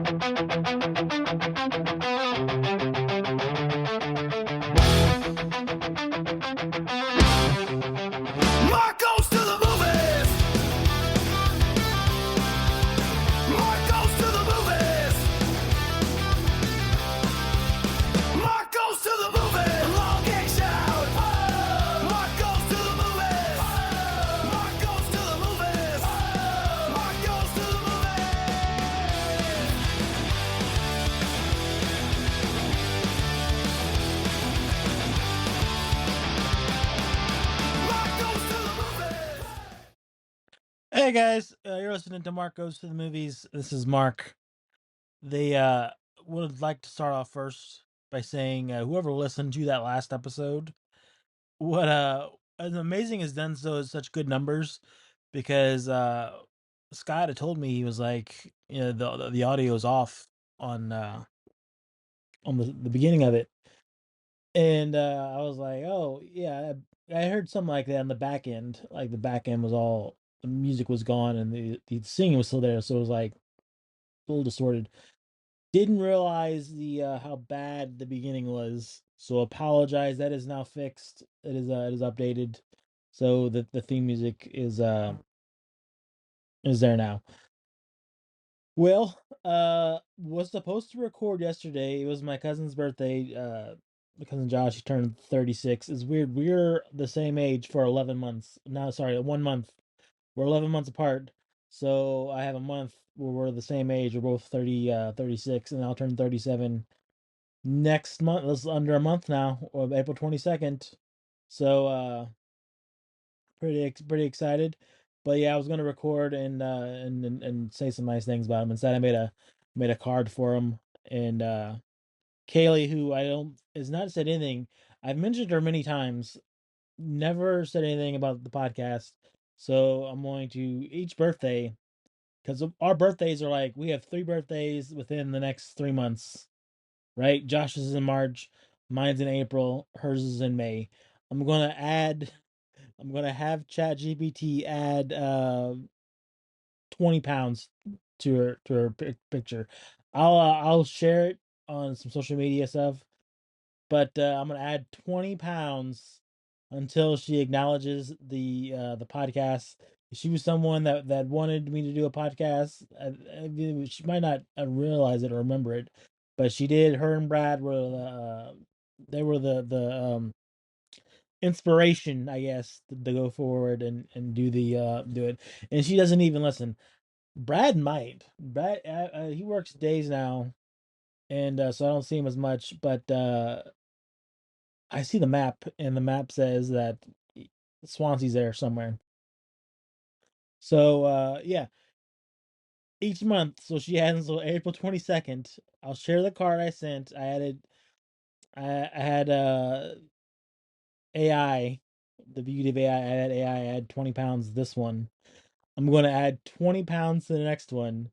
Mark goes to the movies. Mark goes to the movies. Mark goes to the movies. Long kick shout. Mark goes to the movies. Mark goes to the movies. Mark goes to the movies. Mark goes to the movies. Hey guys, you're listening to Mark Goes to the Movies. This is Mark. They would like to start off first by saying whoever listened to that last episode, what as amazing has done so is such good numbers because Scott had told me he was like, you know, the audio is off on the beginning of it, and I was like, oh yeah, I heard something like that on the back end. Like the back end was all the music was gone and the singing was still there, so it was like a little distorted. Didn't realize the how bad the beginning was, so apologize. That is now fixed. It is updated, so that the theme music is there now. Well, was supposed to record yesterday. It was my cousin's birthday. My cousin Josh, he turned 36. It's weird. We're the same age for 11 months. No, sorry, 1 month. We're 11 months apart. So I have a month where we're the same age. We're both 36, and I'll turn 37 next month. That's under a month now, or April 22nd. So pretty excited. But yeah, I was gonna record and say some nice things about him. Instead, I made a card for him. And Kaylee, who I don't has not said anything. I've mentioned her many times, never said anything about the podcast. So I'm going to each birthday, because our birthdays are like, we have 3 birthdays within the next 3 months, right? Josh's is in March, mine's in April, hers is in May. I'm gonna add. I'm gonna have ChatGPT add 20 pounds to her picture. I'll share it on some social media stuff, but I'm gonna add 20 pounds until she acknowledges the podcast. She was someone that wanted me to do a podcast. She might not realize it or remember it, but she did. Her and Brad were they were the inspiration, I guess, to go forward and do the do it. And she doesn't even listen. Brad might. Brad he works days now, and so I don't see him as much. But I see the map, and the map says that Swansea's there somewhere. So yeah, each month. So she has until April 22nd. I'll share the card I sent. I had AI, the beauty of AI. I had AI add 20 pounds this one. I'm going to add 20 pounds to the next one.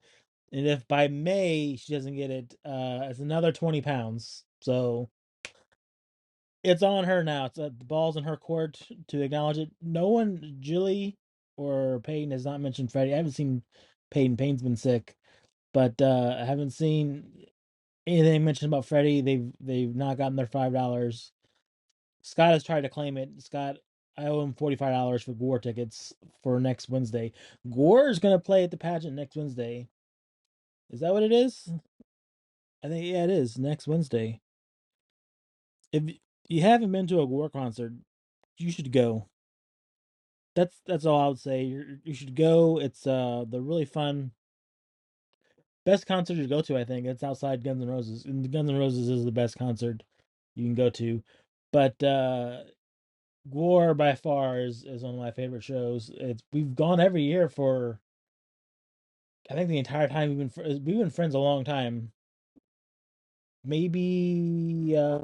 And if by May she doesn't get it, it's another 20 pounds. So it's on her now. It's the ball's in her court to acknowledge it. No one, Julie or Peyton, has not mentioned Freddie. I haven't seen Peyton. Peyton's been sick, but I haven't seen anything mentioned about Freddie. They've not gotten their $5. Scott has tried to claim it. Scott, I owe him $45 for Gore tickets for next Wednesday. Gore is going to play at the pageant next Wednesday. Is that what it is? I think yeah, it is next Wednesday. If you haven't been to a Gore concert, you should go. That's all I would say. You should go. It's the really fun best concert to go to. I think it's outside Guns N' Roses, and Guns N' Roses is the best concert you can go to. But Gore by far is one of my favorite shows. We've gone every year for I think the entire time we've been friends a long time. Maybe it's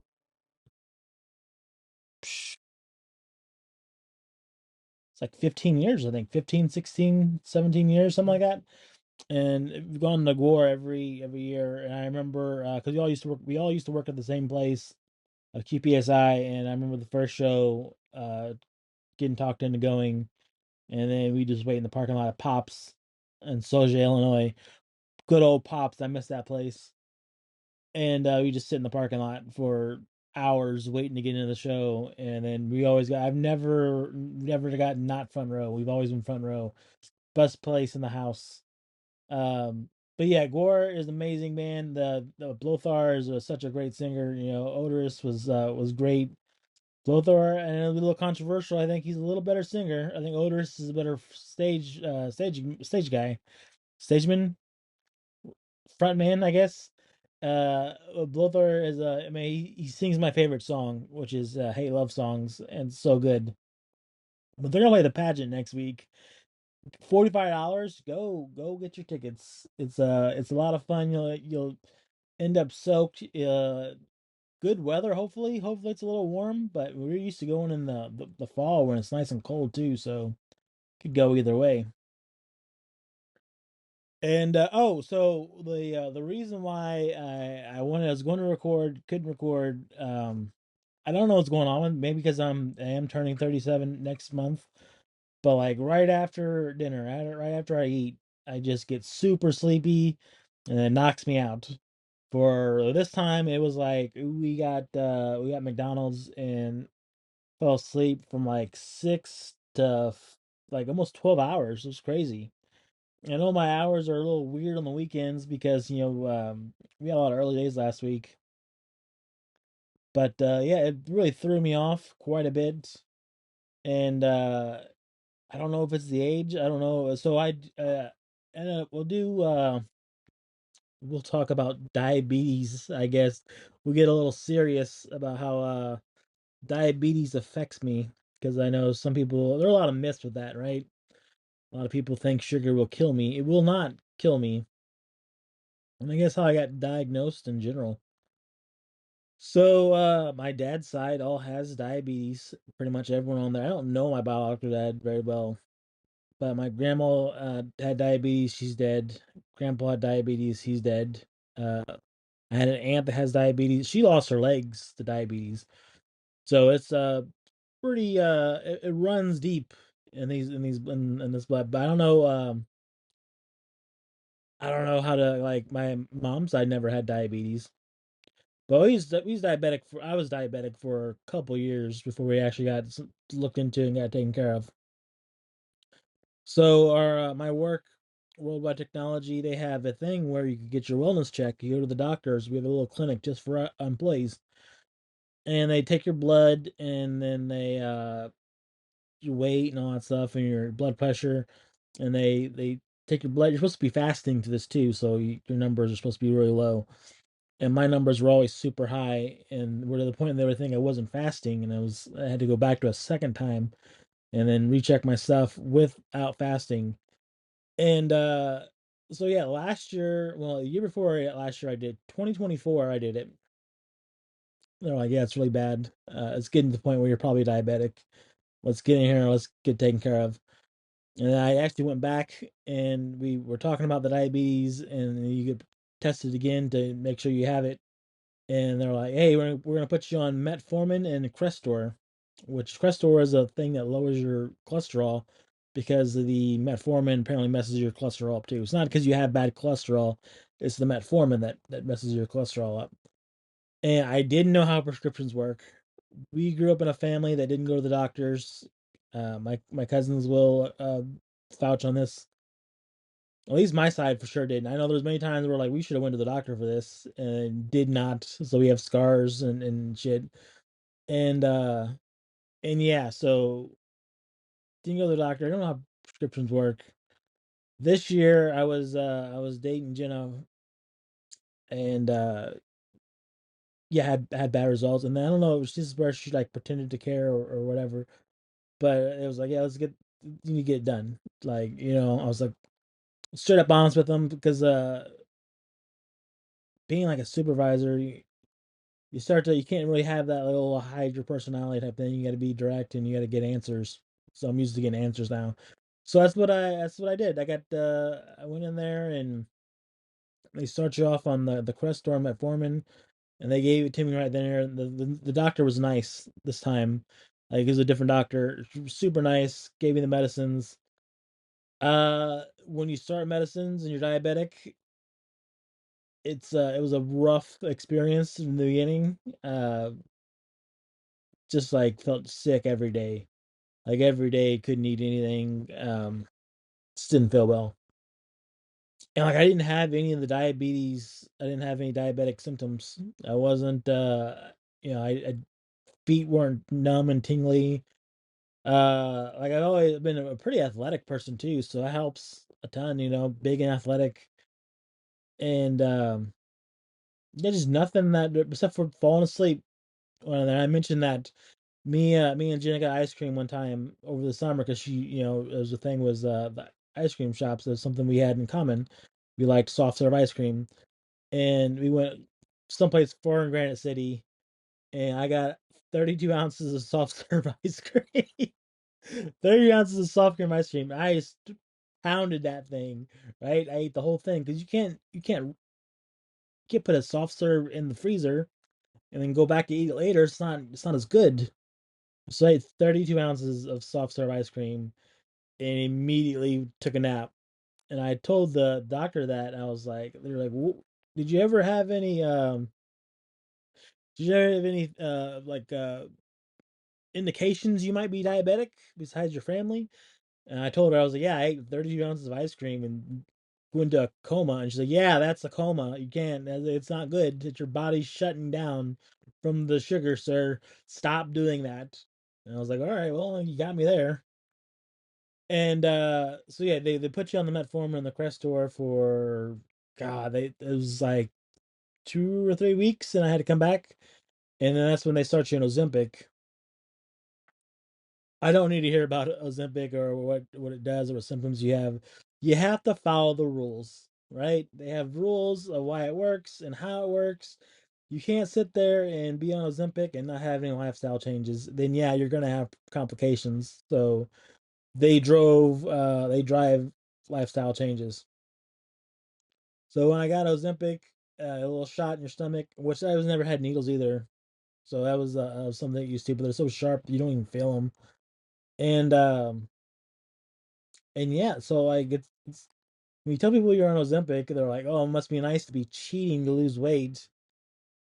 like 15 years, I think 15, 16, 17 years, something like that. And we've gone to Gore every year. And I remember because we all used to work at the same place, QPSI. And I remember the first show getting talked into going, and then we just wait in the parking lot of Pops in Sauget, Illinois. good old Pops. I miss that place. And we just sit in the parking lot for hours waiting to get into the show. And then we always got. I've never gotten not front row. We've always been front row. Best place in the house. But yeah, Gore is an amazing, man. The Blothar is such a great singer. You know, Odorous was great. Blothar, and a little controversial. I think he's a little better singer. I think Odorous is a better stage guy, stageman, frontman, I guess. Blothar is I mean, he sings my favorite song, which is "Hate Love Songs," and it's so good. But they're gonna play the pageant next week. $45. Go get your tickets. It's a lot of fun. You'll end up soaked. Good weather. Hopefully it's a little warm. But we're used to going in the fall when it's nice and cold too. So could go either way. And so the reason why I was going to record, couldn't record. I don't know what's going on. Maybe because I am turning 37 next month. But like right after dinner, right after I eat, I just get super sleepy, and it knocks me out. For this time, it was like we got McDonald's and fell asleep from like 6 to like almost 12 hours. It was crazy. I know my hours are a little weird on the weekends because we had a lot of early days last week. But yeah, it really threw me off quite a bit. And I don't know if it's the age. I don't know. So and we'll talk about diabetes, I guess. We'll get a little serious about how diabetes affects me because I know some people there are a lot of myths with that, right? A lot of people think sugar will kill me. It will not kill me. And I guess how I got diagnosed in general. So my dad's side all has diabetes. Pretty much everyone on there. I don't know my biological dad very well. But my grandma had diabetes. She's dead. Grandpa had diabetes. He's dead. Uh, I had an aunt that has diabetes. She lost her legs to diabetes. So it's pretty it runs deep in this blood. But I don't know how to like my mom's side never had diabetes. But he's diabetic for I was diabetic for a couple years before we actually got looked into and got taken care of. So our my work, Worldwide Technology, they have a thing where you can get your wellness check. You go to the doctors. We have a little clinic just for employees, and they take your blood and then they your weight and all that stuff and your blood pressure, and they take your blood. You're supposed to be fasting to this too, so your numbers are supposed to be really low. And my numbers were always super high, and were to the point they were thinking I wasn't fasting, and I had to go back to a second time and then recheck my stuff without fasting. And so yeah, last year, well, the year before last year I did 2024, I did it. They're like, yeah, it's really bad. It's getting to the point where you're probably diabetic. Let's get in here, let's get taken care of. And I actually went back and we were talking about the diabetes and you get tested again to make sure you have it. And they're like, hey, we're gonna put you on metformin and Crestor, which Crestor is a thing that lowers your cholesterol because the metformin apparently messes your cholesterol up too. It's not because you have bad cholesterol; it's the metformin that messes your cholesterol up. And I didn't know how prescriptions work. We grew up in a family that didn't go to the doctors. My cousins will vouch on this. At least my side for sure didn't. I know there's many times where like we should have went to the doctor for this and did not. So we have scars and shit. And and yeah, so didn't go to the doctor. I don't know how prescriptions work. This year I was dating Jenna and yeah, had bad results. And then I don't know, it was just where she like pretended to care or whatever. But it was like, yeah, you need to get it done. Like, I was like straight up honest with them because being like a supervisor, you can't really have that little hide your personality type thing. You got to be direct and you got to get answers. So I'm used to getting answers now. So that's what I did. I went in there and they start you off on the Crestor metformin, and they gave it to me right there. The doctor was nice this time. Like it was a different doctor, super nice. Gave me the medicines. When you start medicines and you're diabetic, it was a rough experience in the beginning. Just like felt sick every day. Like every day couldn't eat anything. Just didn't feel well. And like I didn't have any of the diabetes. I didn't have any diabetic symptoms. I wasn't I feet weren't numb and tingly. Like I've always been a pretty athletic person too, so that helps a ton, big and athletic. And there's just nothing that except for falling asleep. Well, and I mentioned that me and Jenna got ice cream one time over the summer because it was the thing was the ice cream shops. That's something we had in common. We liked soft serve ice cream, and we went someplace far in Granite City, and I got 32 ounces of soft serve ice cream. 30 ounces of soft cream ice cream. I just pounded that thing, right? I ate the whole thing because you can't put a soft serve in the freezer and then go back and eat it later. It's not as good. So I ate 32 ounces of soft serve ice cream and immediately took a nap. And I told the doctor that I was like, they're like, did you ever have any did you ever have any indications you might be diabetic besides your family? And I told her, I was like, yeah, I ate 32 ounces of ice cream and went into a coma. And she's like, yeah, that's a coma. You can't, it's not good. It's your body's shutting down from the sugar, sir. Stop doing that. And I was like, all right, well, you got me there. And so yeah, they put you on the metformin and the Crestor for God, it was like 2 or 3 weeks, and I had to come back. And then that's when they start you on Ozempic. I don't need to hear about Ozempic or what it does or what symptoms you have. You have to follow the rules, right? They have rules of why it works and how it works. You can't sit there and be on Ozempic and not have any lifestyle changes. Then yeah, you're gonna have complications. So they drive lifestyle changes. So when I got Ozempic, a little shot in your stomach, which I was never had needles either. So that was something that used to, but they're so sharp you don't even feel them. And yeah, so like it's when you tell people you're on Ozempic, they're like, "Oh, it must be nice to be cheating to lose weight."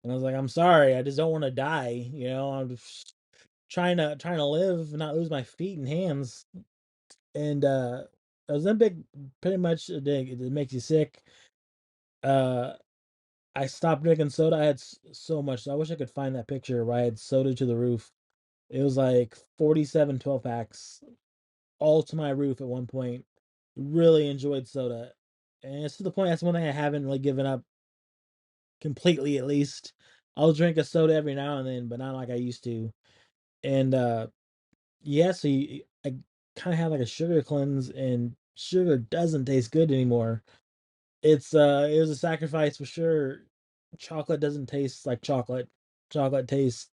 And I was like, "I'm sorry, I just don't want to die. I'm just trying to live, not lose my feet and hands." And Ozempic pretty much it makes you sick. Uh, I stopped drinking soda. I had so much. I wish I could find that picture where I had soda to the roof. It was like 47 12 packs all to my roof at one point. Really enjoyed soda. And it's to the point that's one thing I haven't really given up completely, at least. I'll drink a soda every now and then, but not like I used to. And yeah, so I kind of have like a sugar cleanse, and sugar doesn't taste good anymore. It was a sacrifice for sure. Chocolate doesn't taste like chocolate. Chocolate tastes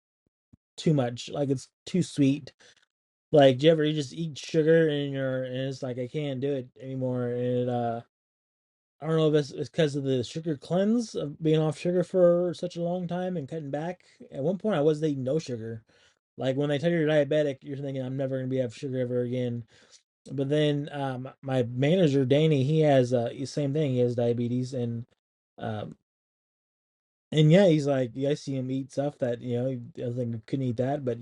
too much, like it's too sweet. Like, do you ever just eat sugar and it's like I can't do it anymore. And I don't know if it's because of the sugar cleanse of being off sugar for such a long time and cutting back. At one point, I was eating no sugar. Like when they tell you you're diabetic, you're thinking I'm never gonna be have sugar ever again. But then my manager Danny, he has same thing. He has diabetes, um, and yeah, he's like, yeah, I see him eat stuff that I think I couldn't eat that, but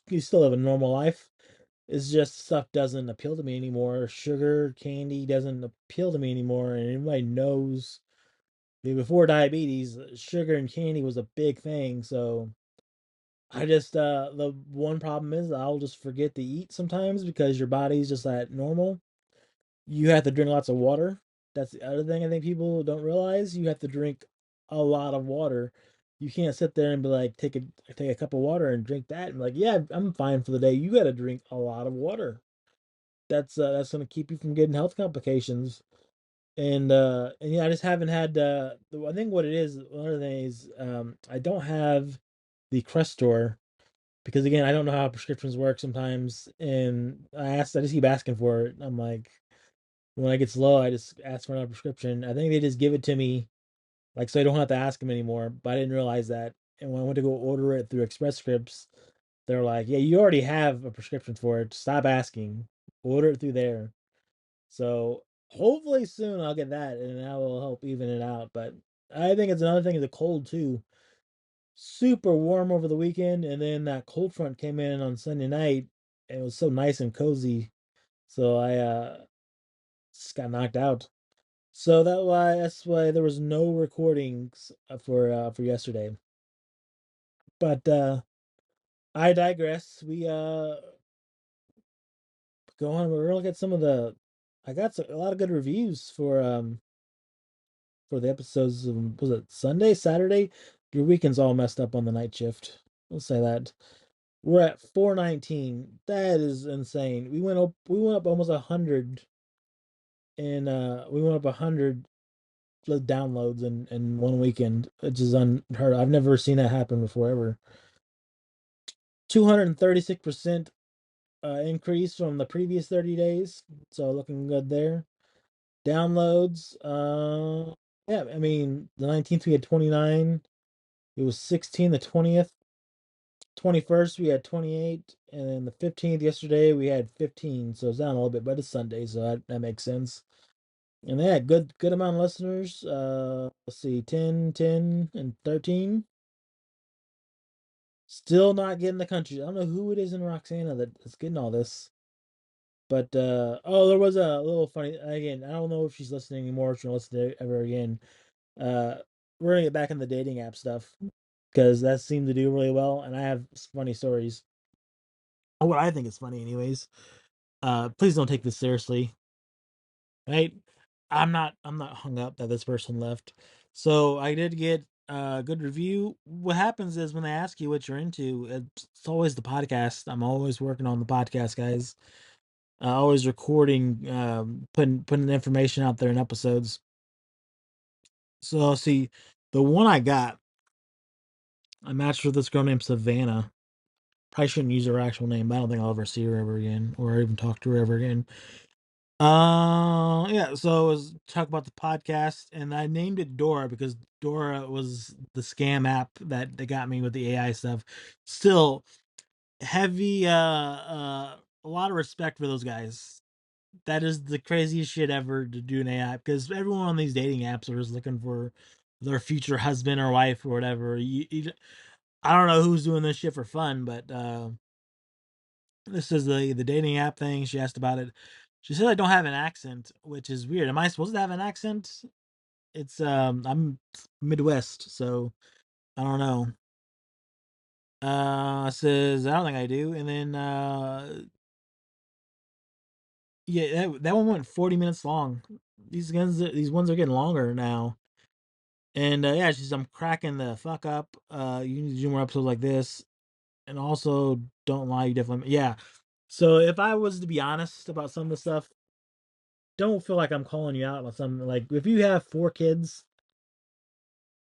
you still have a normal life. It's just stuff doesn't appeal to me anymore. Sugar, candy doesn't appeal to me anymore, and everybody knows. I mean, before diabetes, sugar and candy was a big thing. So I just the one problem is I'll just forget to eat sometimes because your body's just at normal. You have to drink lots of water. That's the other thing I think people don't realize. You have to drink a lot of water. You can't sit there and be like, take a cup of water and drink that and be like, yeah, I'm fine for the day. You got to drink a lot of water. That's going to keep you from getting health complications. And yeah, I just haven't had I think what it is, one of the things, I don't have the Crestor because again, I don't know how prescriptions work sometimes, and I just keep asking for it. I'm like, when I gets low, I just ask for another prescription. I think they just give it to me, like, so I don't have to ask them anymore. But I didn't realize that. And when I went to go order it through Express Scripts, they're like, "Yeah, you already have a prescription for it. Stop asking. Order it through there." So hopefully soon I'll get that, and that will help even it out. But I think it's another thing is the cold too. Super warm over the weekend, and then that cold front came in on Sunday night, and it was so nice and cozy. So I just got knocked out. So that's why there was no recordings for yesterday. But I digress. We go on. We're gonna look at some of the. I got a lot of good reviews for the episodes. Was it Sunday, Saturday? Your weekend's all messed up on the night shift. We'll say that. We're at 419. That is insane. We went up almost 100, and we went up 100 downloads in one weekend, which is unheard. I've never seen that happen before ever. 236% increase from the previous 30 days. So looking good there. Downloads, yeah, I mean, the 19th we had 29. It was 16 the 20th. 21st we had 28, and then the 15th yesterday we had 15. So it's down a little bit, but it's Sunday, so that makes sense. And they had good amount of listeners. Let's see, 10, 10, and 13. Still not getting the country. I don't know who it is in Roxana that's getting all this. But oh, there was a little funny again. I don't know if she's listening anymore. If she'll listen to it ever again. Uh, we're gonna get back in the dating app stuff because that seemed to do really well, and I have funny stories. What I think is funny, anyways. Please don't take this seriously, right? I'm not hung up that this person left. So I did get a good review. What happens is when they ask you what you're into, it's always the podcast. I'm always working on the podcast, guys. Always recording, putting information out there in episodes. So see, the one I got, I matched with this girl named Savannah. Probably shouldn't use her actual name, but I don't think I'll ever see her ever again or even talk to her ever again. Yeah, so I was talking about the podcast, and I named it Dora because Dora was the scam app that they got me with the AI stuff. Still heavy, a lot of respect for those guys. That is the craziest shit ever to do an AI because everyone on these dating apps are just looking for their future husband or wife or whatever. I don't know who's doing this shit for fun, but this is the dating app thing. She asked about it. She said I don't have an accent, which is weird. Am I supposed to have an accent? It's I'm Midwest, so I don't know. Says I don't think I do, and then yeah, that one went 40 minutes long. These ones are getting longer now. And yeah, she's I'm cracking the fuck up. You need to do more episodes like this, and also don't lie. You definitely yeah. So if I was to be honest about some of the stuff, don't feel like I'm calling you out on something. Like if you have 4 kids,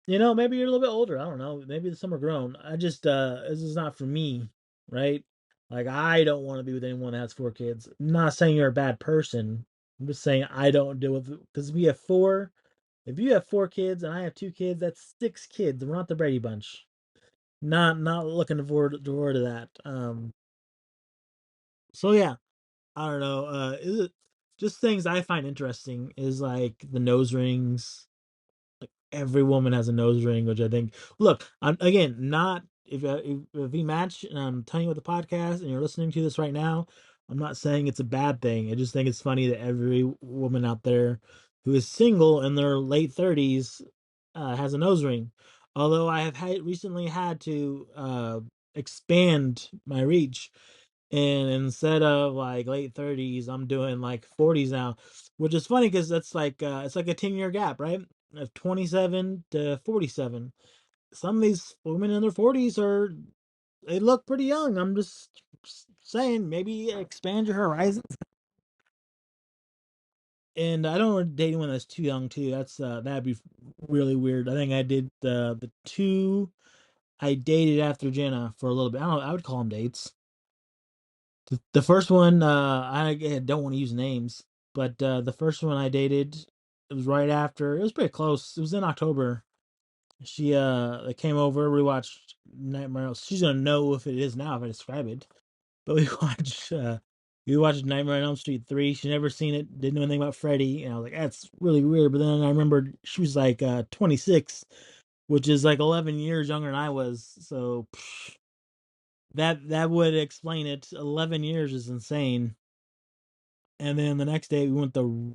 maybe you're a little bit older. I don't know. Maybe some are grown. I just this is not for me, right? Like I don't want to be with anyone that has 4 kids. I'm not saying you're a bad person. I'm just saying I don't deal with because we have four. If you have 4 kids and I have 2 kids, that's 6 kids. We're not the Brady Bunch. Not looking forward to that. So yeah, I don't know. Is it just things I find interesting is like the nose rings. Like every woman has a nose ring, which I think. Look, I'm again not if we match and I'm telling you about the podcast and you're listening to this right now. I'm not saying it's a bad thing. I just think it's funny that every woman out there who is single in their late 30s has a nose ring. Although I have recently had to expand my reach, and instead of like late 30s, I'm doing like 40s now, which is funny because that's like it's like a 10-year gap, right? Of 27 to 47. Some of these women in their 40s they look pretty young. I'm just saying, maybe expand your horizons. And I don't want to date anyone that's too young too. That'd be really weird. I think I did the two I dated after Jenna for a little bit. I don't know, I would call them dates. The first one, I don't want to use names, but the first one I dated, it was right after. It was pretty close. It was in October. She came over. We watched Nightmare. She's gonna know if it is now if I describe it. But we watched We watched Nightmare on Elm Street 3. She never seen it, didn't know anything about Freddy. And I was like, that's really weird. But then I remembered she was like 26, which is like 11 years younger than I was. So that would explain it. 11 years is insane. And then the next day we went to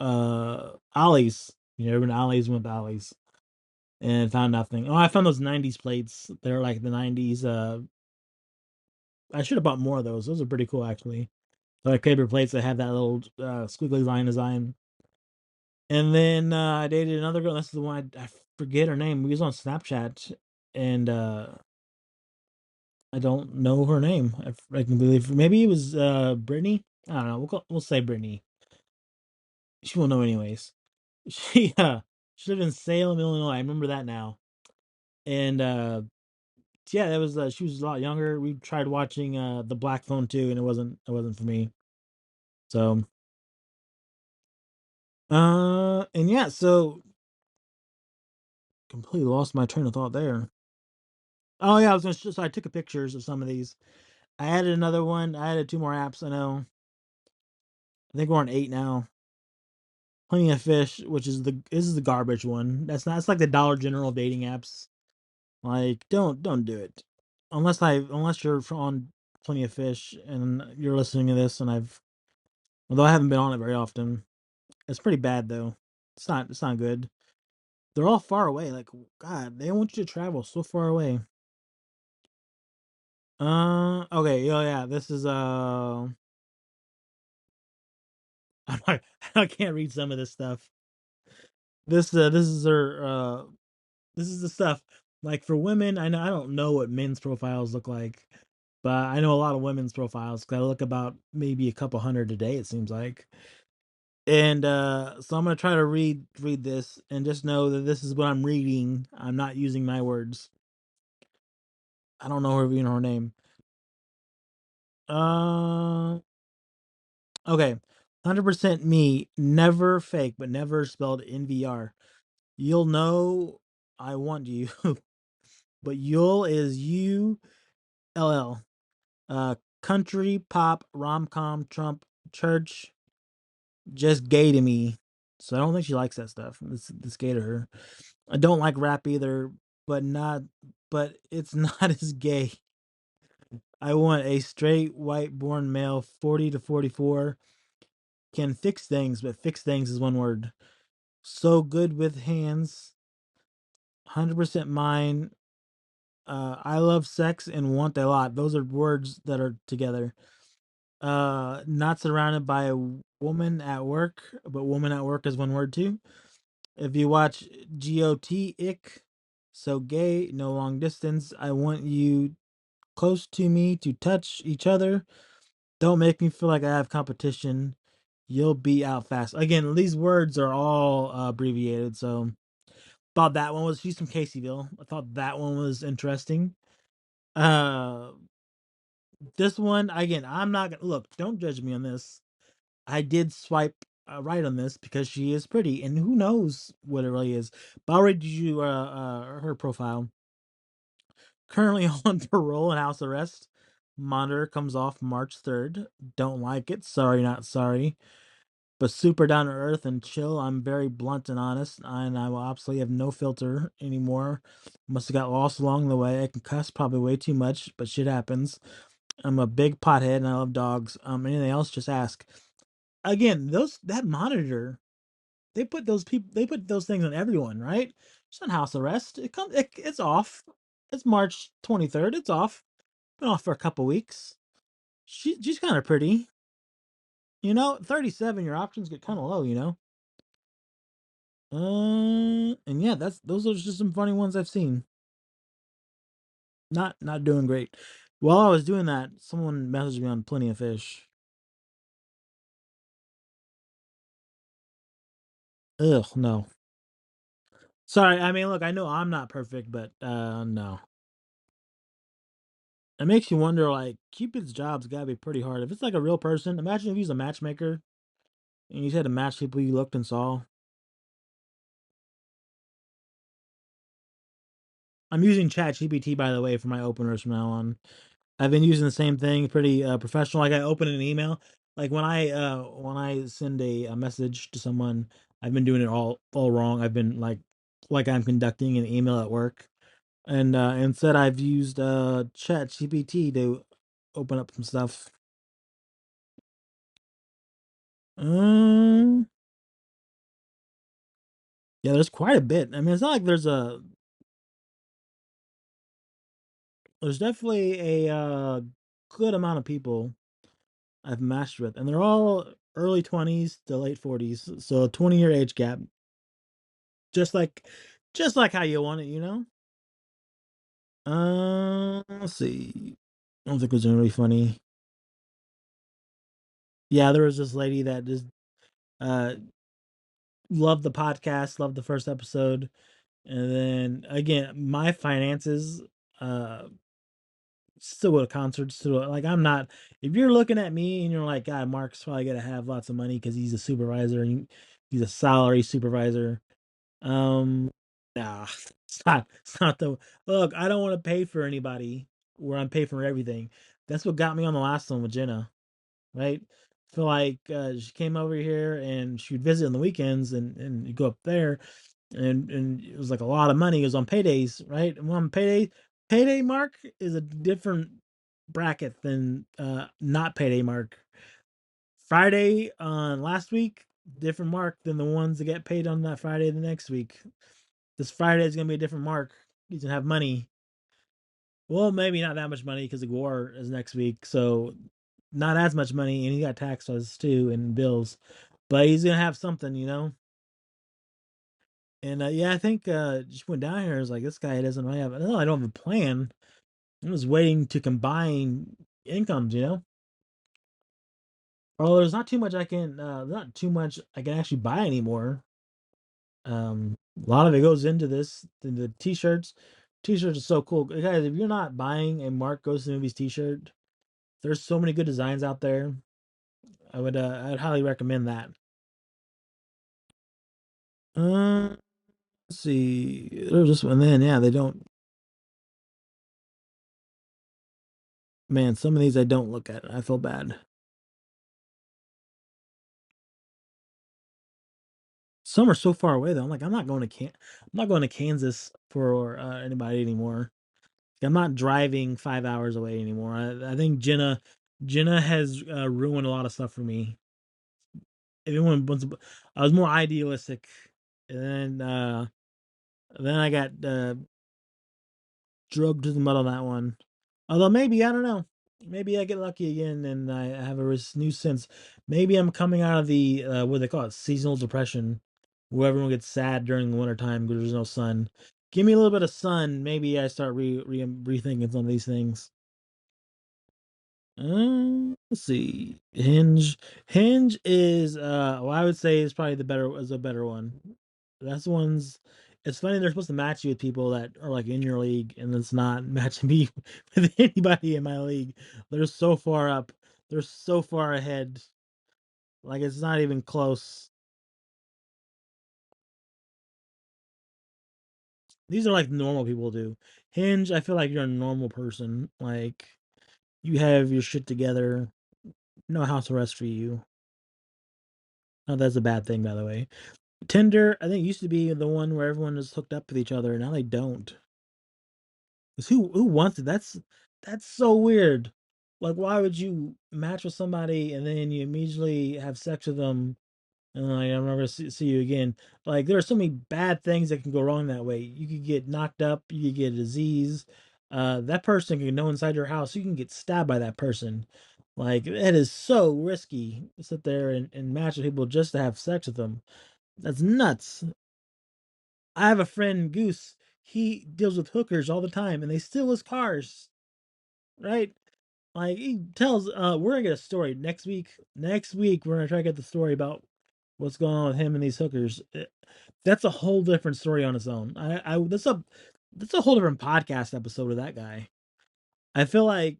Ollie's. You know, when Ollie's, went to Ollie's and found nothing. Oh, I found those 90s plates. They're like the 90s. I should have bought more of those. Those are pretty cool, actually. They're like paper plates that have that little squiggly line design. And then I dated another girl. That's the one I forget her name. We was on Snapchat, and I don't know her name. I can believe maybe it was Brittany. I don't know. We'll say Brittany. She won't know anyways. She lived in Salem, Illinois. I remember that now. And yeah, that was she was a lot younger. We tried watching the Black Phone too, and it wasn't for me. So and yeah, so completely lost my train of thought there. Oh yeah, I was gonna. So I took a pictures of some of these. I added another one. I added two more apps. I know. I think we're on 8 now. Plenty of Fish, which is this is the garbage one. That's not. It's like the Dollar General of dating apps. Like, don't do it, unless you're on Plenty of Fish and you're listening to this. And although I haven't been on it very often, it's pretty bad though. It's not good. They're all far away. Like, God, they want you to travel so far away. Okay, yeah. This is I'm not, I can't read some of this stuff. This is their this is the stuff like for women. I don't know what men's profiles look like, but I know a lot of women's profiles because I look about maybe a couple hundred a day. It seems like, and so I'm gonna try to read this and just know that this is what I'm reading. I'm not using my words. I don't know her, her name. Uh, okay, 100% me, never fake, but never spelled NVR. You'll know I want you, but you'll is ULL. Country, pop, rom com, Trump, church, just gay to me. So I don't think she likes that stuff. It's gay to her. I don't like rap either, but not, but it's not as gay. I want a straight white born male, 40 to 44, can fix things, but fix things is one word. So good with hands, 100% mine. I love sex and want a lot. Those are words that are together. Not surrounded by a woman at work, but woman at work is one word too. If you watch GOT ick, so gay, no long distance. I want you close to me to touch each other. Don't make me feel like I have competition. You'll be out fast. Again, these words are all abbreviated, so thought that one was she's from Caseyville. I thought that one was interesting. Uh this one again, I'm not gonna look, don't judge me on this. I did swipe right on this because she is pretty, and who knows what it really is. But I'll read you her profile. Currently on parole and house arrest. Monitor comes off March 3rd. Don't like it. Sorry, not sorry. But super down to earth and chill. I'm very blunt and honest, and I will absolutely have no filter anymore. Must have got lost along the way. I can cuss probably way too much, but shit happens. I'm a big pothead and I love dogs. Anything else, just ask. Again, that monitor, they put those things on everyone, right? It's not house arrest. It's off. It's March 23rd. It's off. Been off for a couple weeks. She's kind of pretty. 37, your options get kind of low, and yeah, those are just some funny ones I've seen. Not doing great. While I was doing that, someone messaged me on Plenty of Fish. Ugh, no. Sorry, I mean, look, I know I'm not perfect, but no. It makes you wonder, like, Cupid's job's gotta be pretty hard. If it's like a real person, imagine if he's a matchmaker and you had to match people you looked and saw. I'm using ChatGPT, by the way, for my openers from now on. I've been using the same thing, pretty professional. Like I open an email, like when I send a message to someone, I've been doing it all wrong. I've been like I'm conducting an email at work, and instead I've used Chat GPT to open up some stuff. Um, yeah, there's quite a bit. I mean, it's not like there's definitely a good amount of people I've matched with, and they're all early 20s to late 40s, so a 20-year age gap, just like just like how you want it, you know. Let's see. I don't think it was really funny. Yeah, there was this lady that just uh loved the podcast, loved the first episode, and then again, my finances uh still go to concerts, still like I'm not. If you're looking at me and you're like, God, Mark's probably gonna have lots of money because he's a supervisor and he's a salary supervisor. Um, nah, it's not the look. I don't want to pay for anybody where I'm paying for everything. That's what got me on the last one with Jenna, right? Feel like she came over here and she would visit on the weekends and you go up there and it was like a lot of money. It was on paydays, right? And on payday mark is a different bracket than not payday mark. Friday on last week, different mark than the ones that get paid on that Friday the next week. This Friday is gonna be a different mark. He's gonna have money. Well, maybe not that much money because the war is next week, so not as much money, and he got taxes too and bills, but he's gonna have something, you know. And yeah, I think just went down here. I was like, this guy doesn't really have. No, I don't have a plan. I'm just waiting to combine incomes, you know. Well, there's not too much I can, not too much I can actually buy anymore. A lot of it goes into this, the t-shirts. T-shirts are so cool, guys. If you're not buying a Mark Goes to the Movies t-shirt, there's so many good designs out there. I'd highly recommend that. Uh, let's see. There's this one. Then yeah, they don't. Man, some of these I don't look at. I feel bad. Some are so far away though. I'm like, I'm not going to Kansas for anybody anymore. I'm not driving 5 hours away anymore. I think Jenna has ruined a lot of stuff for me. Everyone wants. I was more idealistic, and then I got drugged to the mud on that one. Although maybe I don't know. Maybe I get lucky again and I have a new sense. Maybe I'm coming out of the what do they call it, seasonal depression, where everyone gets sad during the winter time because there's no sun. Give me a little bit of sun, maybe I start rethinking some of these things. Let's see. Hinge is well, I would say is probably a better one. That's the ones. It's funny they're supposed to match you with people that are like in your league, and it's not matching me with anybody in my league. They're so far up. They're so far ahead. Like it's not even close. These are like normal people do. Hinge, I feel like you're a normal person. Like you have your shit together. No house arrest for you. No, that's a bad thing, by the way. Tinder, I think used to be the one where everyone is hooked up with each other. Now they don't. 'Cause who wants it? That's so weird. Like, why would you match with somebody and then you immediately have sex with them and like I'm never gonna see you again? Like, there are so many bad things that can go wrong that way. You could get knocked up. You could get a disease. That person can go inside your house. You can get stabbed by that person. Like, it is so risky to sit there and match with people just to have sex with them. That's nuts. I have a friend, Goose. He deals with hookers all the time, and they steal his cars. Right? Like he tells, we're gonna get a story next week. Next week, we're gonna try to get the story about what's going on with him and these hookers. That's a whole different story on its own. That's a whole different podcast episode of that guy. I feel like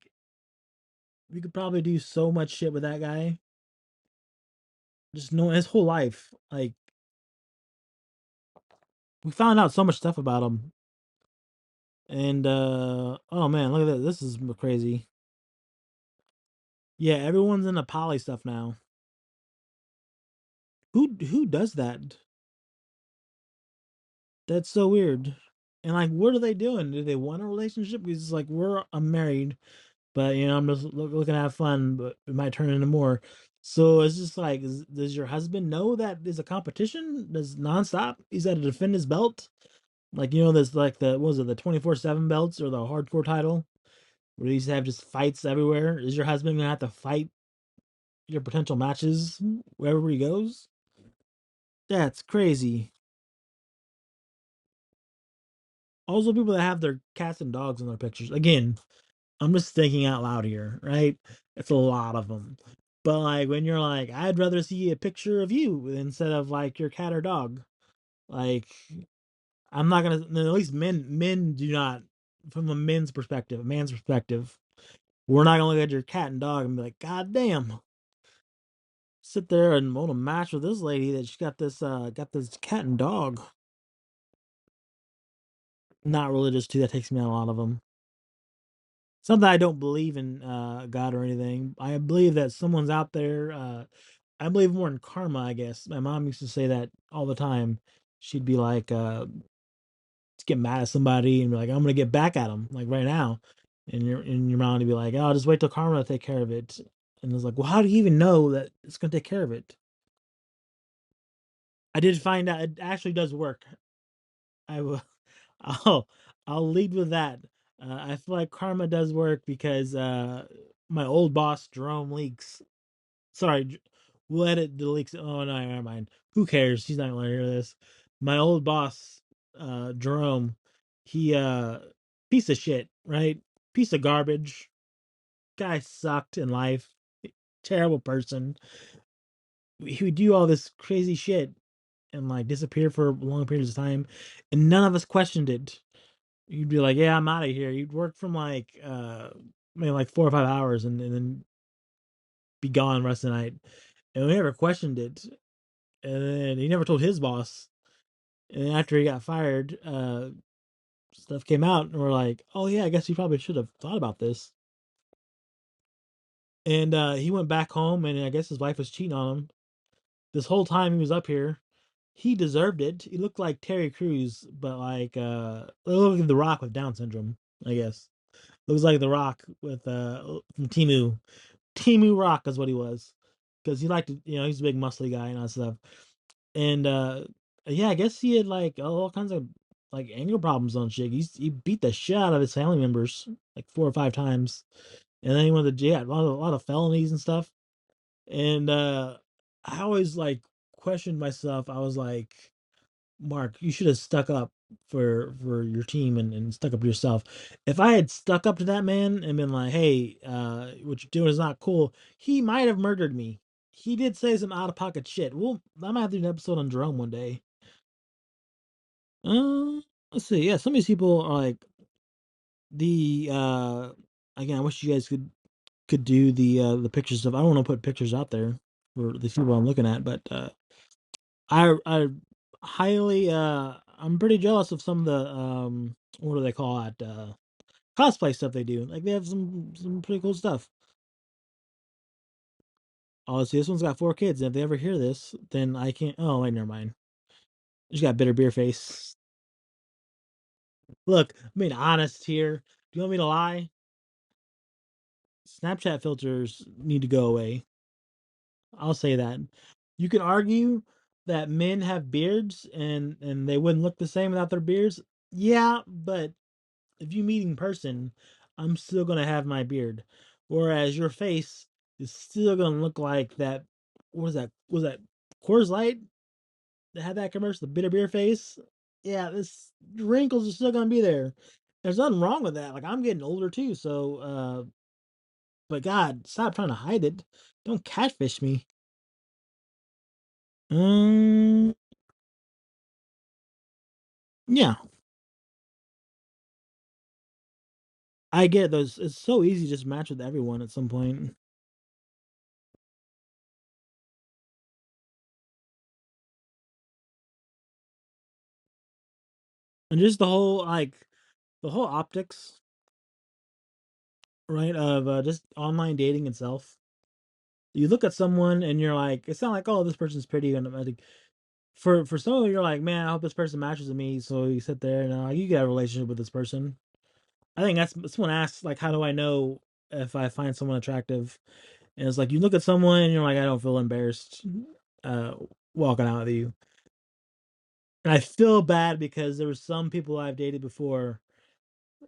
we could probably do so much shit with that guy. Just knowing his whole life. Like we found out so much stuff about him. And oh man, look at that. This is crazy. Yeah, everyone's into poly stuff now. Who does that? That's so weird. And like, what are they doing? Do they want a relationship? Because it's like I'm married, but I'm just looking to have fun, but it might turn into more. So it's just like, does your husband know that there's a competition? Does nonstop? He's got to defend his belt. Like there's like the what was it, the 24/7 belts or the hardcore title where you used to have just fights everywhere. Is your husband gonna have to fight your potential matches wherever he goes? That's crazy. Also, people that have their cats and dogs in their pictures. Again, I'm just thinking out loud here, right? It's a lot of them. But like when you're like, I'd rather see a picture of you instead of like your cat or dog. Like I'm not gonna. At least men do not, from a men's perspective, a man's perspective. We're not gonna look at your cat and dog and be like, God damn, sit there and want to match with this lady that she got this cat and dog. Not religious too. That takes me on a lot of them. Something I don't believe in God or anything. I believe that someone's out there. I believe more in karma. I guess my mom used to say that all the time. She'd be like, get mad at somebody and be like, I'm gonna get back at them like right now, and your mom would be like, oh, just wait till karma to take care of it. And it's like, well, how do you even know that it's gonna take care of it? I did find out it actually does work. I will. I'll I'll lead with that. I feel like karma does work because my old boss Jerome Leaks. Sorry, we'll edit the leaks. Oh no, never mind. Who cares? He's not gonna hear this. My old boss, Jerome, he piece of shit, right? Piece of garbage. Guy sucked in life. Terrible person. He would do all this crazy shit and like disappear for long periods of time, and none of us questioned it. You'd be like, "Yeah, I'm out of here." You'd work from like maybe like 4 or 5 hours, and then be gone the rest of the night, and we never questioned it. And then he never told his boss. And then after he got fired, stuff came out, and we're like, "Oh yeah, I guess he probably should have thought about this." And he went back home, and I guess his wife was cheating on him this whole time he was up here. He deserved it. He looked like Terry Crews, but like looked like The Rock with Down syndrome, I guess. Looks like The Rock with from Timu. Timu Rock is what he was. Because he liked to, he's a big muscly guy and all that stuff. And yeah, I guess he had like all kinds of like anger problems on shit. He beat the shit out of his family members like 4 or 5 times. And then he went to jail, a lot of felonies and stuff. And I always like questioned myself. I was like, Mark, you should have stuck up for your team and stuck up for yourself. If I had stuck up to that man and been like, hey, what you're doing is not cool, he might have murdered me. He did say some out of pocket shit. Well, I might have to do an episode on Jerome one day. Let's see. Yeah, some of these people are like the again, I wish you guys could do the pictures stuff. I don't want to put pictures out there for the people I'm looking at, but I highly I'm pretty jealous of some of the what do they call it, cosplay stuff they do. Like they have some pretty cool stuff. Oh, see, this one's got 4 kids, and if they ever hear this, then I can't. Oh wait, never mind. She's got bitter beer face. Look, I'm being honest here. Do you want me to lie? Snapchat filters need to go away. I'll say that. You can argue that men have beards and they wouldn't look the same without their beards. Yeah, but if you meet in person, I'm still gonna have my beard. Whereas your face is still gonna look like that. What was that? Was that Coors Light that had that commercial, the bitter beer face? Yeah, this wrinkles are still gonna be there. There's nothing wrong with that. Like I'm getting older too, so but God, stop trying to hide it. Don't catfish me. Um, yeah, I get those. It's so easy to just match with everyone at some point. And just the whole optics, right, of just online dating itself. You look at someone and you're like, it's not like, oh, this person's pretty, and I think for some of you, you're like, man, I hope this person matches with me. So you sit there and you get a relationship with this person. I think that's someone asks like, how do I know if I find someone attractive? And it's like you look at someone and you're like, I don't feel embarrassed uh walking out with you. And I feel bad because there were some people I've dated before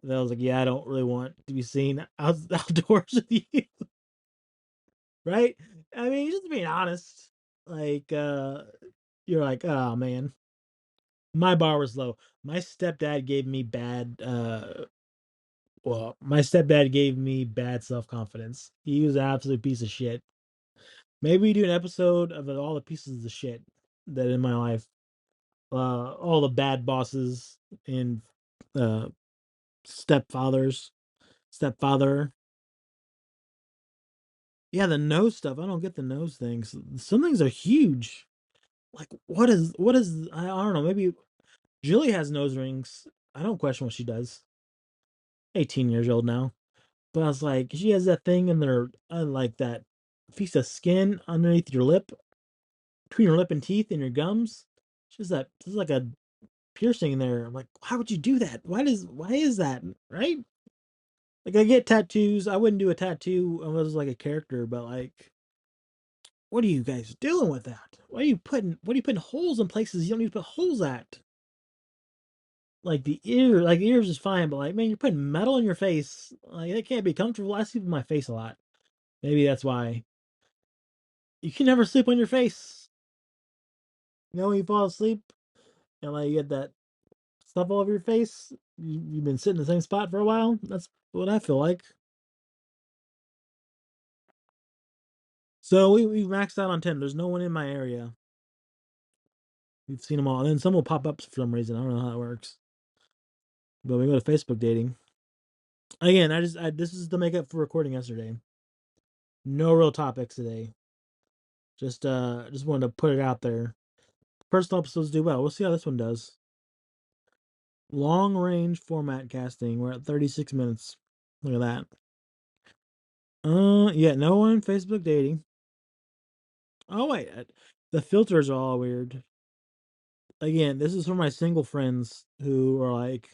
that I was like, yeah, I don't really want to be seen outdoors with you, right? I mean, just being honest. Like, you're like, oh man, my bar was low. My stepdad gave me bad. My stepdad gave me bad self confidence. He was an absolute piece of shit. Maybe we do an episode of all the pieces of shit that in my life, all the bad bosses and uh stepfathers, stepfather. Yeah, the nose stuff. I don't get the nose things. Some things are huge. Like what is I don't know, maybe Julie has nose rings. I don't question what she does. 18 years old now. But I was like, she has that thing in there, like that piece of skin underneath your lip, between your lip and teeth and your gums. She has that, there's like a piercing in there. I'm like, why would you do that? Why is that? Right? Like, I get tattoos. I wouldn't do a tattoo unless it was like a character, but like, what are you guys doing with that? What are you putting holes in places you don't need to put holes at? Like the ears is fine, but like, man, you're putting metal in your face. Like, that can't be comfortable. I sleep with my face a lot. Maybe that's why. You can never sleep on your face. You know, when you fall asleep and like you get that stuff all over your face, you've been sitting in the same spot for a while. That's what I feel like. So we maxed out on 10. There's no one in my area. We've seen them all. And then some will pop up for some reason. I don't know how that works. But we go to Facebook dating. Again, this is the makeup for recording yesterday. No real topics today. Just wanted to put it out there. Personal episodes do well. We'll see how this one does. Long range format casting. We're at 36 minutes. Look at that. Yeah, no one Facebook dating. Oh wait, the filters are all weird. Again, this is for my single friends who are like,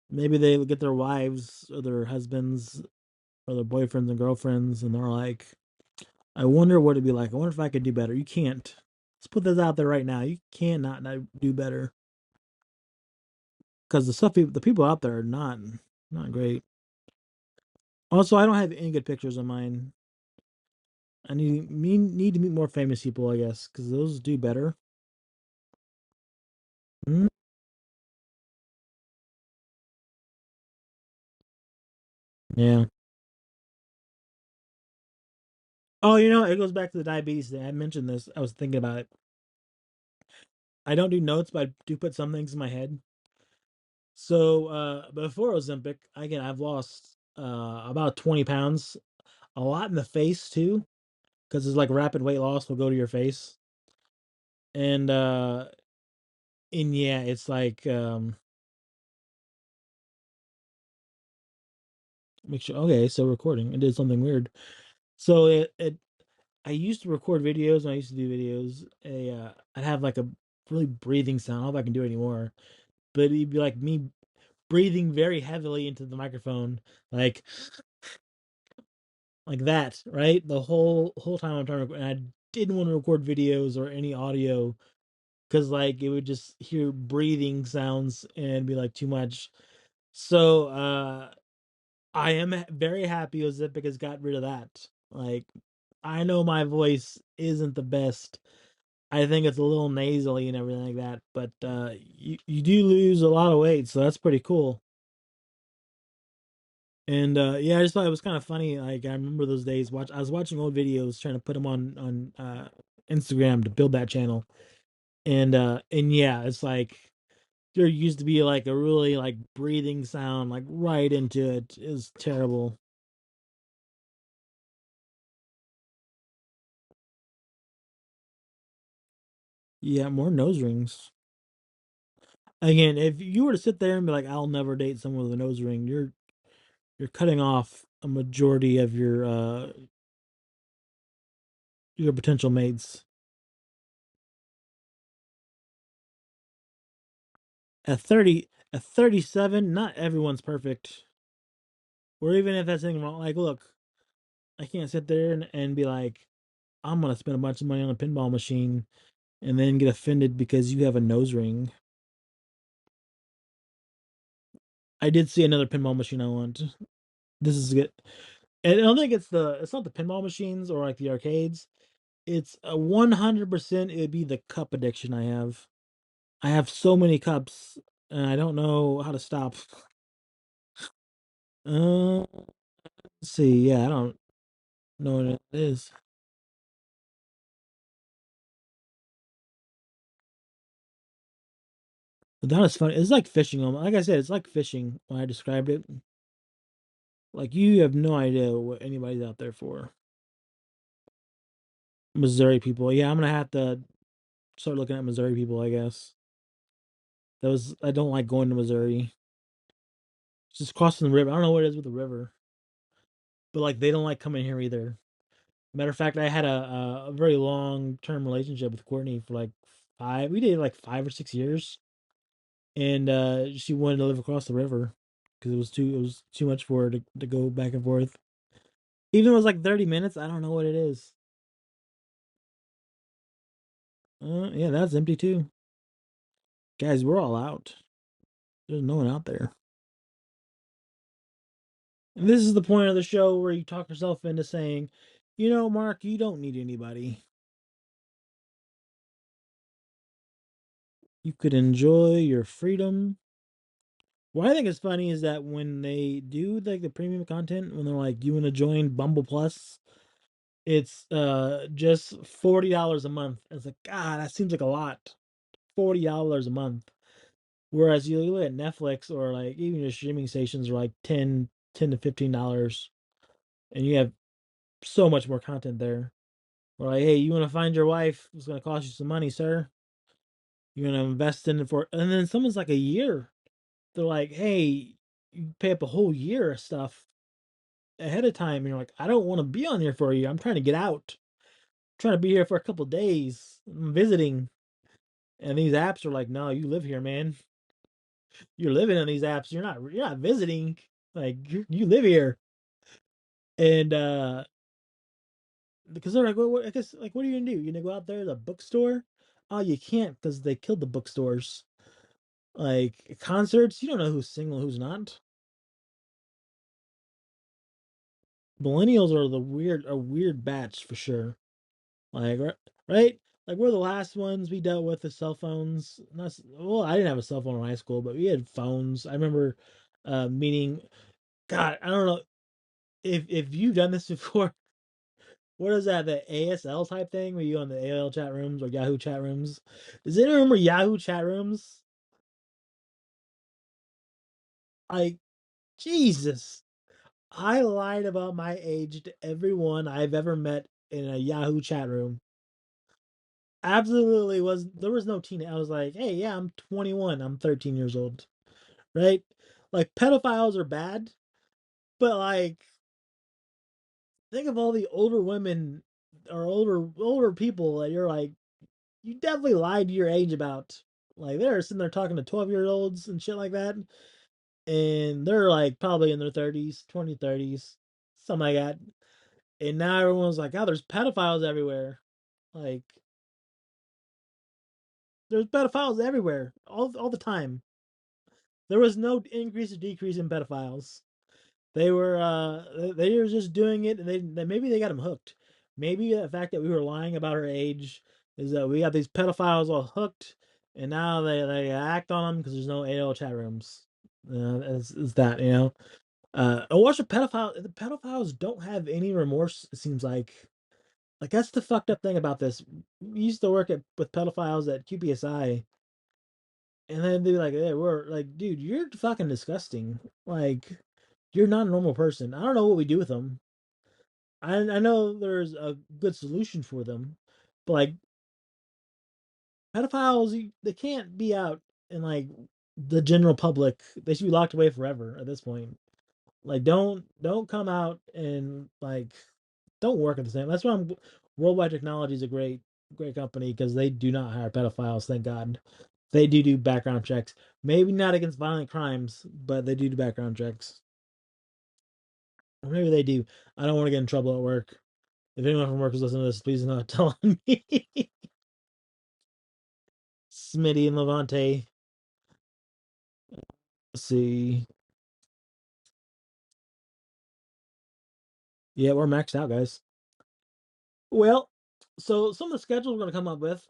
maybe they get their wives or their husbands or their boyfriends and girlfriends, and they're like, I wonder what it'd be like. I wonder if I could do better. You can't. Let's put this out there right now. You cannot not do better because the people out there are not great. Also, I don't have any good pictures of mine. I need to meet more famous people, I guess, because those do better. Mm, yeah. Oh, it goes back to the diabetes thing. I mentioned this. I was thinking about it. I don't do notes, but I do put some things in my head. So, before Ozempic, again, I've lost about 20 pounds, a lot in the face too, because it's like rapid weight loss will go to your face. And yeah, it's like make sure okay, so recording. It did something weird. So it I used to record videos when I used to do videos. I'd have like a really breathing sound. I don't know if I can do it anymore, but it'd be like me breathing very heavily into the microphone, like that, right? The whole time I'm trying to record, and I didn't want to record videos or any audio because like it would just hear breathing sounds and be like too much. So I am very happy Ozempic has got rid of that. Like, I know my voice isn't the best. I think it's a little nasally and everything like that, but you do lose a lot of weight, so that's pretty cool. And yeah, I just thought it was kind of funny. Like, I remember those days. I was watching old videos, trying to put them on Instagram to build that channel. And yeah, it's like there used to be like a really like breathing sound like right into it. It was terrible. Yeah, more nose rings. Again, if you were to sit there and be like, "I'll never date someone with a nose ring," you're cutting off a majority of your your potential mates. At 37, not everyone's perfect. Or even if that's anything wrong, like, look, I can't sit there and be like, I'm gonna spend a bunch of money on a pinball machine and then get offended because you have a nose ring. I did see another pinball machine I want. This is good. And I don't think it's not the pinball machines or like the arcades. It's a 100% it would be the cup addiction I have. I have so many cups and I don't know how to stop. Let's see. Yeah, I don't know what it is. But that was funny. It's like fishing. Like I said, it's like fishing when I described it. Like you have no idea what anybody's out there for. Missouri people. Yeah, I'm gonna have to start looking at Missouri people, I guess. I don't like going to Missouri. It's just crossing the river. I don't know what it is with the river, but like they don't like coming here either. Matter of fact, I had a very long term relationship with Courtney for like five. We dated like 5 or 6 years, and she wanted to live across the river because it was too much for her to go back and forth. Even if it was like 30 minutes, I don't know what it is. Yeah, that's empty too, guys. We're all out. There's no one out there. And this is the point of the show where you talk yourself into saying, you know, Mark, you don't need anybody. You could enjoy your freedom. What I think is funny is that when they do like the premium content, when they're like, you want to join Bumble Plus, it's just $40 a month. It's like, God, that seems like a lot. $40 a month. Whereas you look at Netflix or like even your streaming stations are like 10 to $15, and you have so much more content there. Or like, hey, you want to find your wife? It's going to cost you some money, sir. You're going to invest in it for, and then someone's like a year. They're like, hey, you pay up a whole year of stuff ahead of time. And you're like, I don't want to be on here for a year. I'm trying to get out. I'm trying to be here for a couple days. I'm visiting. And these apps are like, no, you live here, man. You're living on these apps. You're not visiting. Like you live here. And because they're like, I guess like what are you gonna do? You gonna go out there to the bookstore? Oh, you can't because they killed the bookstores. Like concerts, you don't know who's single, who's not. Millennials are a weird batch for sure. Like right? Like we're the last ones we dealt with the cell phones. Well, I didn't have a cell phone in high school, but we had phones. I remember meeting. God, I don't know if you've done this before. What is that? The ASL type thing where you on the AOL chat rooms or Yahoo chat rooms? Does anyone remember Yahoo chat rooms? Like Jesus, I lied about my age to everyone I've ever met in a Yahoo chat room. Absolutely was there was no teen. I was like, hey, yeah, I'm 21. I'm 13 years old, right? Like pedophiles are bad, but like think of all the older women or older people that you're like, you definitely lied to your age about. Like they're sitting there talking to 12-year-olds and shit like that, and they're like probably in their 30s, 20, 30s, something like that. And now everyone's like, oh, there's pedophiles everywhere. Like there's pedophiles everywhere, all the time. There was no increase or decrease in pedophiles. They were just doing it, and maybe they got them hooked. Maybe the fact that we were lying about our age is that we got these pedophiles all hooked, and now they act on them because there's no AOL chat rooms. Is that watch a pedophile. The pedophiles don't have any remorse. It seems like that's the fucked up thing about this. We used to work with pedophiles at QPSI, and then they'd be like, "Hey, we're like, dude, you're fucking disgusting. Like, you're not a normal person. I don't know what we do with them. I know there's a good solution for them, but like pedophiles, they can't be out in like the general public. They should be locked away forever at this point. Like, don't come out and like don't work at the same. That's why Worldwide Technology is a great company because they do not hire pedophiles. Thank God. They do background checks. Maybe not against violent crimes, but they do background checks. Or maybe they do. I don't want to get in trouble at work. If anyone from work is listening to this, please not tell on me. Smitty and Levante. Let's see. Yeah, we're maxed out, guys. Well, so some of the schedules we're gonna come up with.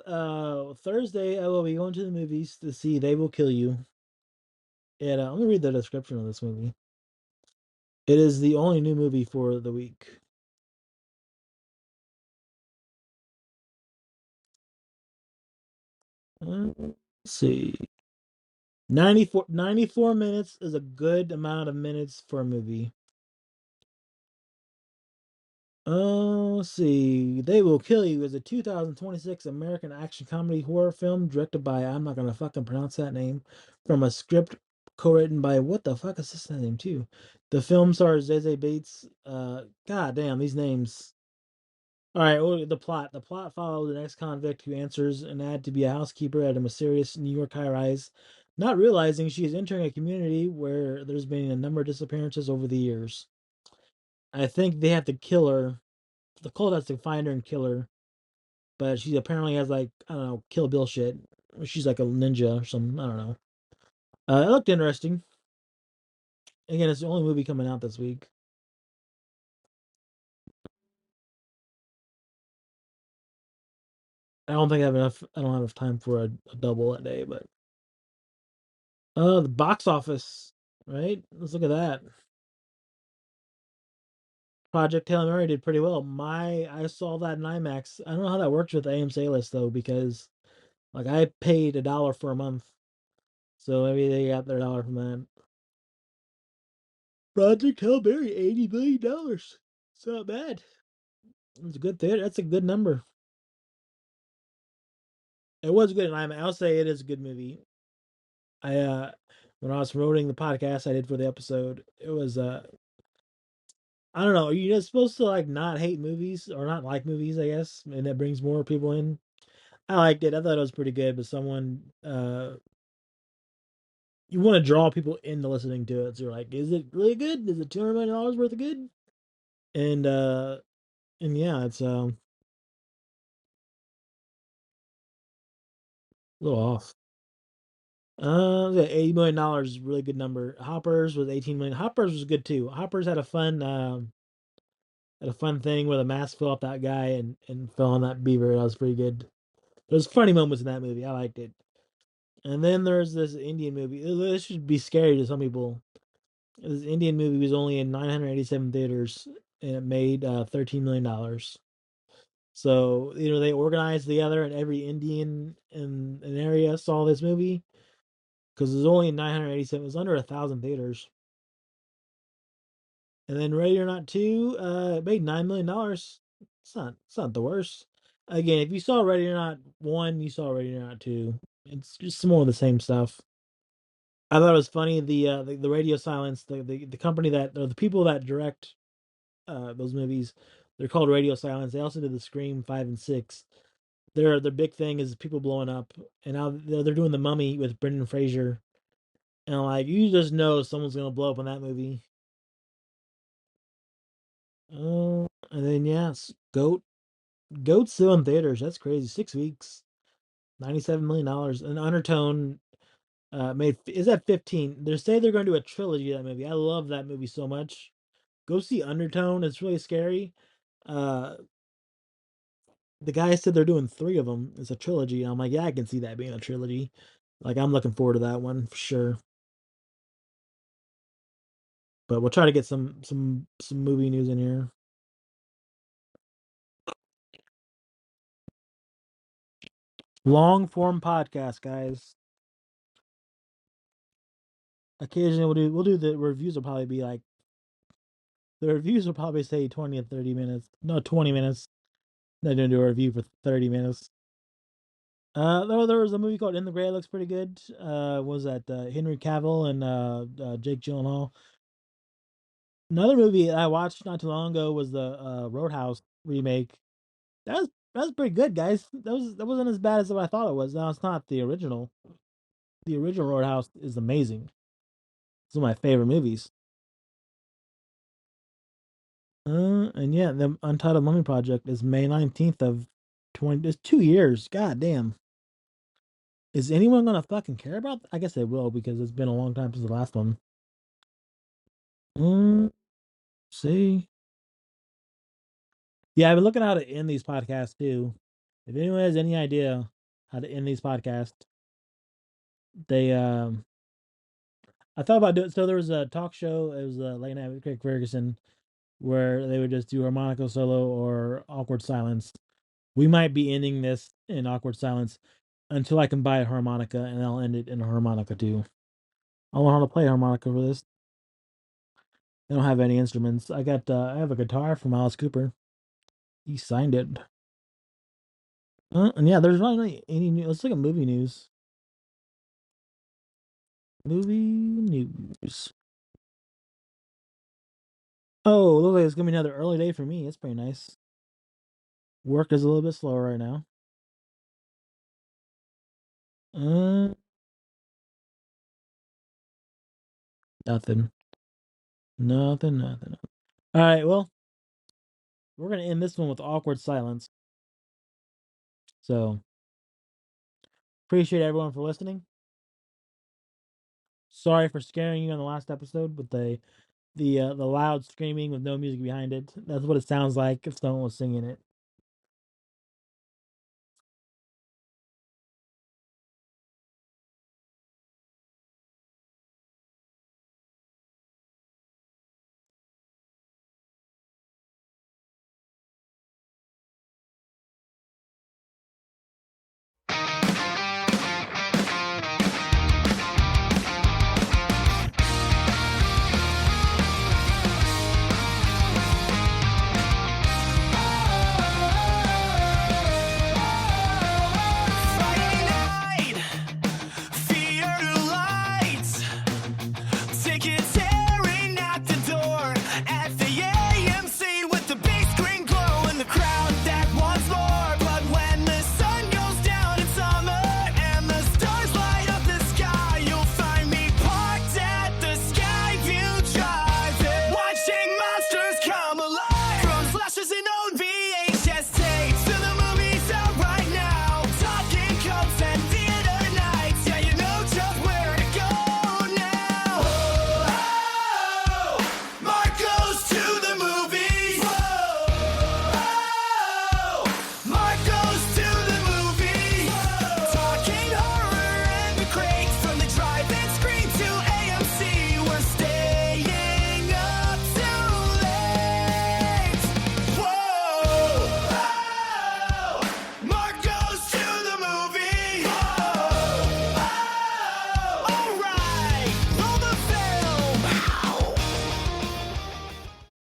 Thursday I will be going to the movies to see They Will Kill You. And I'm gonna read the description of this movie. It is the only new movie for the week. Let's see. 94 minutes is a good amount of minutes for a movie. Let's see. They Will Kill You is a 2026 American action comedy horror film directed by, I'm not gonna fucking pronounce that name, from a script co-written by, what the fuck is this name too? The film stars Zazie Bates. God damn, these names. All right, well, the plot. The plot follows an ex-convict who answers an ad to be a housekeeper at a mysterious New York high-rise, not realizing she is entering a community where there's been a number of disappearances over the years. I think they have to kill her. The cult has to find her and kill her, but she apparently has like, I don't know, Kill Bill shit. She's like a ninja or something. I don't know. It looked interesting. Again, it's the only movie coming out this week. I don't think I have enough. I don't have enough time for a double that day, but the box office, right? Let's look at that. Project Hail Mary did pretty well. I saw that in IMAX. I don't know how that works with AMC list though, because like I paid $1 for a month, so maybe they got their dollar from that. Project Hail Mary, $80 million. It's not bad. It's a good theater. That's a good number. It was good in IMAX. I'll say it is a good movie. I when I was promoting the podcast I did for the episode, it was I don't know. You're supposed to like not hate movies or not like movies, I guess, and that brings more people in. I liked it. I thought it was pretty good, but someone you want to draw people into listening to it. So you're like, is it really good? Is it $200 million worth of good? And yeah, it's a little off. Yeah, $80 million is a really good number. Hoppers was 18 million. Hoppers was good too. Hoppers had a fun thing where the mask fell off that guy and fell on that beaver. That was pretty good. There's funny moments in that movie. I liked it. And then there's this Indian movie. This should be scary to some people. This Indian movie was only in 987 theaters and it made $13 million. So they organized together, and every Indian in an area saw this movie because it was only in 987. It was under 1,000 theaters. And then Ready or Not 2, it made $9 million. It's not the worst. Again, if you saw Ready or Not 1, you saw Ready or Not 2. It's just more of the same stuff. I thought it was funny the radio silence, the company that, or the people that direct those movies, they're called Radio Silence. They also did the Scream 5 and 6. Their big thing is people blowing up, and now they're doing the Mummy with Brendan Fraser, and like you just know someone's gonna blow up in that movie. And then yes, Goat's still in theaters. That's crazy. 6 weeks, $97 million. And Undertone made is that 15. They say they're going to do a trilogy of that movie. I love that movie so much. Go see Undertone. It's really scary. Uh, the guy said they're doing three of them. It's a trilogy. And I'm like, yeah, I can see that being a trilogy. Like, I'm looking forward to that one for sure. But we'll try to get some movie news in here. Long form podcast, guys. Occasionally we'll do the reviews. Will probably be like the reviews will probably say 20 and 30 minutes. No, 20 minutes. They're gonna do a review for 30 minutes. There was a movie called In the Gray. It looks pretty good. Was that Henry Cavill and Jake Gyllenhaal? Another movie I watched not too long ago was the Roadhouse remake. that was pretty good, guys. That wasn't as bad as I thought it was. Now it's not the original. The original Roadhouse is amazing. It's one of my favorite movies. And yeah, the Untitled Mummy Project is May 19th of 20. It's 2 years. God damn. Is anyone gonna fucking care about? I guess they will because it's been a long time since the last one. Mm, see. Yeah, I've been looking at how to end these podcasts too. If anyone has any idea how to end these podcasts, they I thought about doing. So there was a talk show. It was Late Night with Craig Ferguson, where they would just do harmonica solo or awkward silence. We might be ending this in awkward silence until I can buy a harmonica, and I'll end it in a harmonica too. I learn how to play harmonica for this. I don't have any instruments. I have a guitar from Alice Cooper. He signed it. And yeah, there's not really any new. Let's look at movie news. Movie news. Oh, looks like it's gonna be another early day for me. It's pretty nice. Work is a little bit slower right now. Uh, nothing. Nothing. All right, well, we're gonna end this one with awkward silence. So appreciate everyone for listening. Sorry for scaring you on the last episode with the loud screaming with no music behind it. That's what it sounds like if someone was singing it.